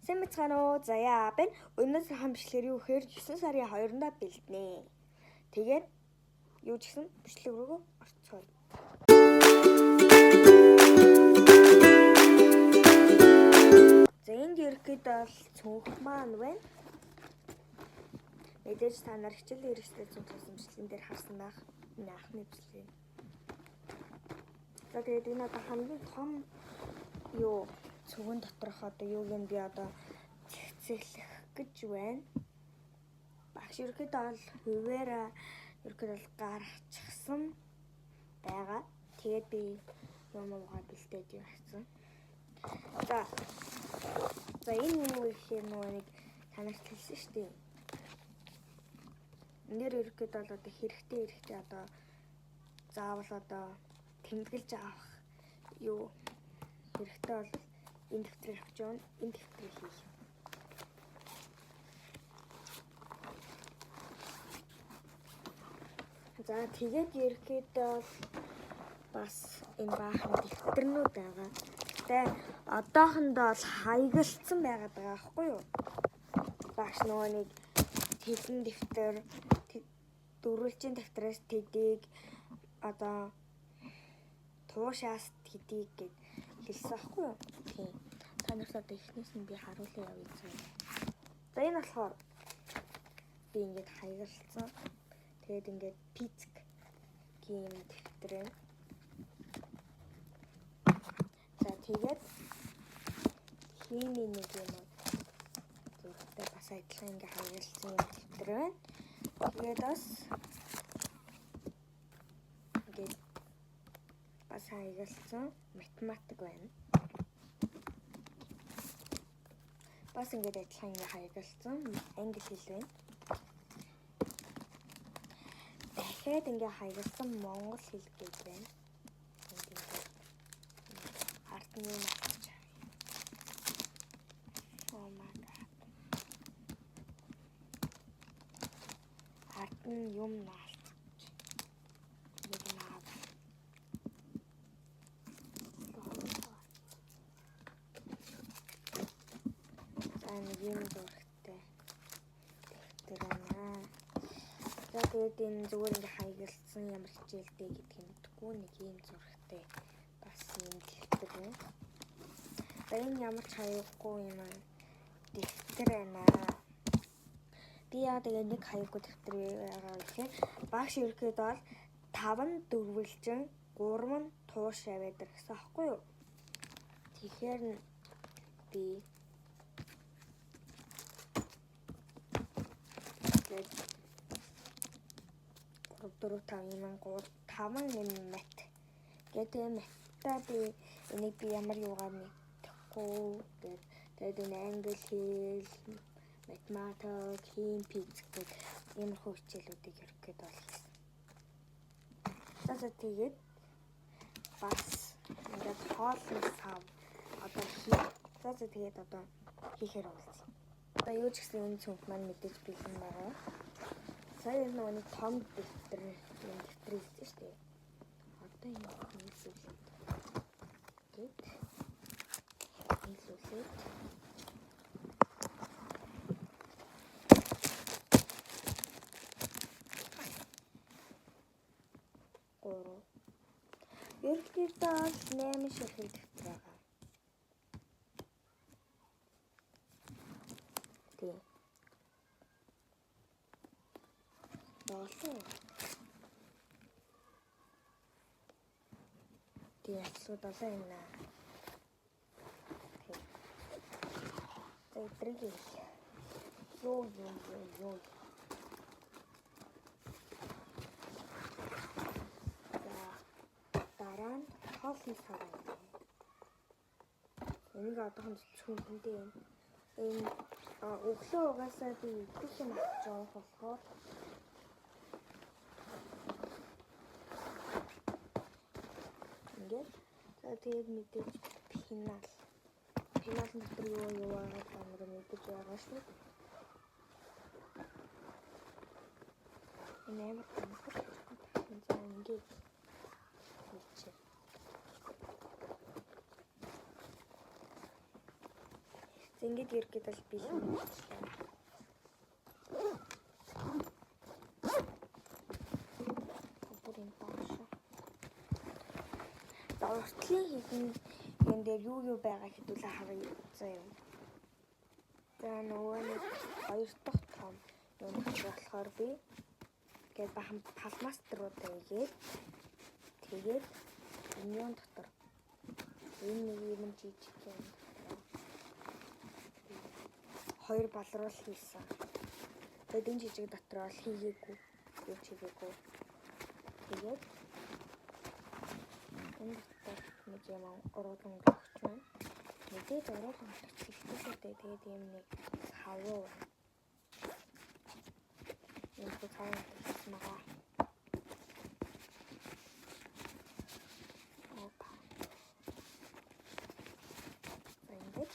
Сайн мэцхан уу. За яа бэн өнөөдөр хам бичлэгээр юу гэхээр 9 сарын 2-нд бэлднэ. Тэгээд юу ч гэсэн бичлэг рүү орцгоё. За энд ерөөд бол цүнх маань байна. Мэдээж та нар хичээл хэрэгстэй цүнх бичлэгэн дээр харсан байх. Энэ анхны бичлэг. За тэгээд энэ одоо хамгийн том юу цүгэн доторх одоо юуг нь би одоо цэцэглэх гэж байна. Багш ерөөдөө бол хуваараа ерөөдөө бол гаргачихсан байгаа. Тэгээд би юмгаа бэлдээд юм хэлсэн. За энэ юу гэхээр нөгөө нэг танарт хэлсэн шүү дээ. Энд ерөөдөө бол одоо хэрэгтэй одоо заавал одоо тэмдэглэж авах юу хэрэгтэй бол энэ дэвтрийг авч явна. Энэ дэвтрийг хийх. За тэгээд ерөөдөө бас энэ баахан дэвтрнүүд байгаа. Тэ одоохондоо бол хаягалцсан байгаад байгаа байхгүй юу? Багш нөгөө нэг хэлэн дэвтэр дөрвөлжин дэвтрээс тэдийг одоо туушаас тэдийг гэж хэлсэн байхгүй юу? Тийм. Та нарт одоо эхнээс нь би харуулъя явъя зөө. За энэ болохоор би ингэж хаягалцсан. Тэгээд ингээд пицк гин дэвтэр байна. За тэгээд химийн нэг юм зүрхтэй бас адилхан ингээд хаягалцсан юм дэвтэр байна. Тэгээд бас ингээд бас хаягалцсан математик байна. Бас ингээд адилхан ингээд хаягалцсан англи хэл байна. Дахиад ингээд хаягалцсан монгол хэл гэж байна. Ард нь юм авч авъя. Oh my god. Ард нь юм наалт. Нэг наад. Нэг юм зурагтай дэвтэр байна. За тэгээд энэ зүгээр ингээ хаягалцсан ямар хичээлтэй гэдг юм гэдэггүй нэг юм зурагтай бас юм дэвтэр байна. За энэ ямар ч хаяхгүй юм аа дэвтэр байна. Би яа тэгээд нэг хаяхгүй дэвтэр байгаа гэхээр багш ерөөд бол 5 дөрвөлжин 3 туушаа байдаг гэсэн аахгүй юу? Тэгэхээр би 5 энэ мат гэдэг матта би энийг би ямар юугаар мэдэхгүй тэгээд энэ англи хэл математик хим физик гэх иймэрхүү хичээлүүдийг ерөөд бол хийсэн. За тэгээд бас ингээд хоолны сав одоо хийх. За тэгээд одоо хийхээр уулзъя. Одоо юу ч гэсэн энэ цүнх маань мэдээж бэлэн байгаа. Сая нөгөө нэг том дэвтэр хийсэн шүү дээ. Одоо энэ нийлүүлээд. Ерөнхийдөө 8 ширхэг дэвтэр байгаа. Тийм. Болоо. Тийм асуудал болоо юм наа. Тийм. Дэвтрийг юу. Дараа нь хоолны сав байна. Энийг одоохонд цүнхэндээ юм. Энэ өглөө угаасаа би идэх юм авч явах болохоор ингээд за тэгээд мэдээж пенал дотор юу байгаа та нар мэдээж байгаа шүү. Энэ амар гомдол ингээд Ингээд ирэхэд бол бэлэн болчихлоо. Бүрийн бааш. Уртлын хідэн юм дээр юу байгаа хэдүүлээ харъя. За юм. За нөгөө нэг хоёр дахь том юм болохоор би гээд бахан палмаструудаа игээд тэгээд энэ дотор энэ нэг юм жижиг юм хоёр балруул хийсэн. Тэгээд энэ жижиг дотор бол хийгээгүй. Юу ч хийгээгүй. Тэгээд энэ дотор нэг юм уруулан өгч байна. Мэдээд уруулан өгч хэлчихсэн. Тэгээд юм нэг хавуу. Энэ хавуу гэсэн мага. Опа. Ингээд.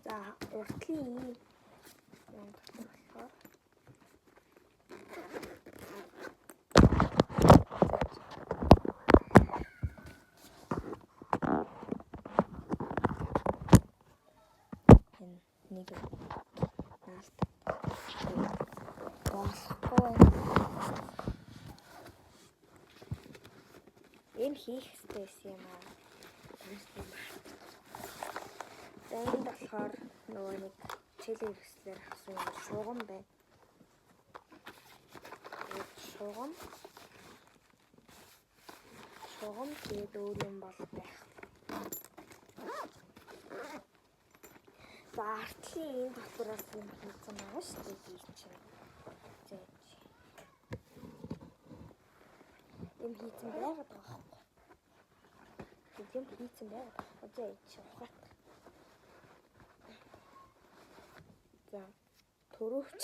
За уртлын юм дотор болохоор нэг болохгүй юм хийх хэрэгтэй юм аа. За энэ болохоор нөгөө нэг чилээ хэрэгслэр авсан юм шугам байна. Шугам тэгээд өөр юм бол байх. За артлын энэ дотроос юм хийсэн байгаа шүү дээ би чинь. Юм хийсэн байгаад байгаа байхгүй. Юм хийсэн байгаад. Өдөө чи ухаат. За төрөвч.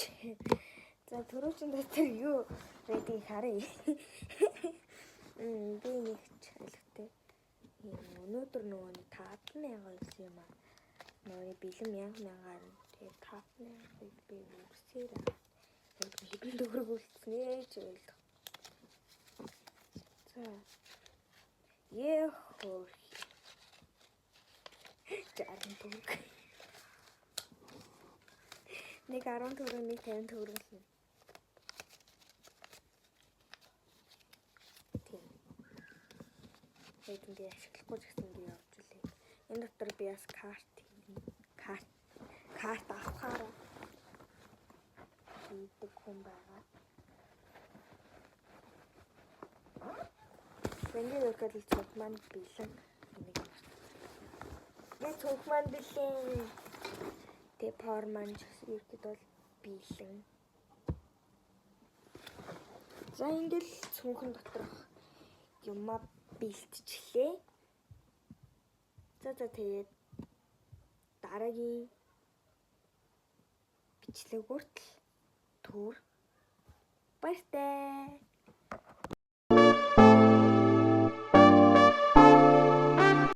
За төрөвчөнд дотор юу редиг харъя. Би нэг чөлөөтэй. Өнөөдөр нөгөө 5,000 гэсэн юм аа. Нөгөө бэлэн 1000-аар тэгээд 5,000 би үрсээр. Хэдэн төгрөг үлдснэ ч ойлгох. За. Хөө. Жаарн төгрөг. Нэг 10 төгрөг, нэг 50 төгрөг л. Тийм. Хэдэн би ашиглахгүй гэсэн би явж үлээ. Энэ дотор би бас карт авахаараа хийдэг хүн байгаа. Ингээд өгөхөд цог маань бэлэн нэг юм. Яг цог маань бэлэн. Тэ пауэр маань ирэхэд бол бэлэн. За ингээл цүнхэн доторх юмаа бэлтчихлээ. За тэгээд дараагийн бичлэг хүртэл баяртай.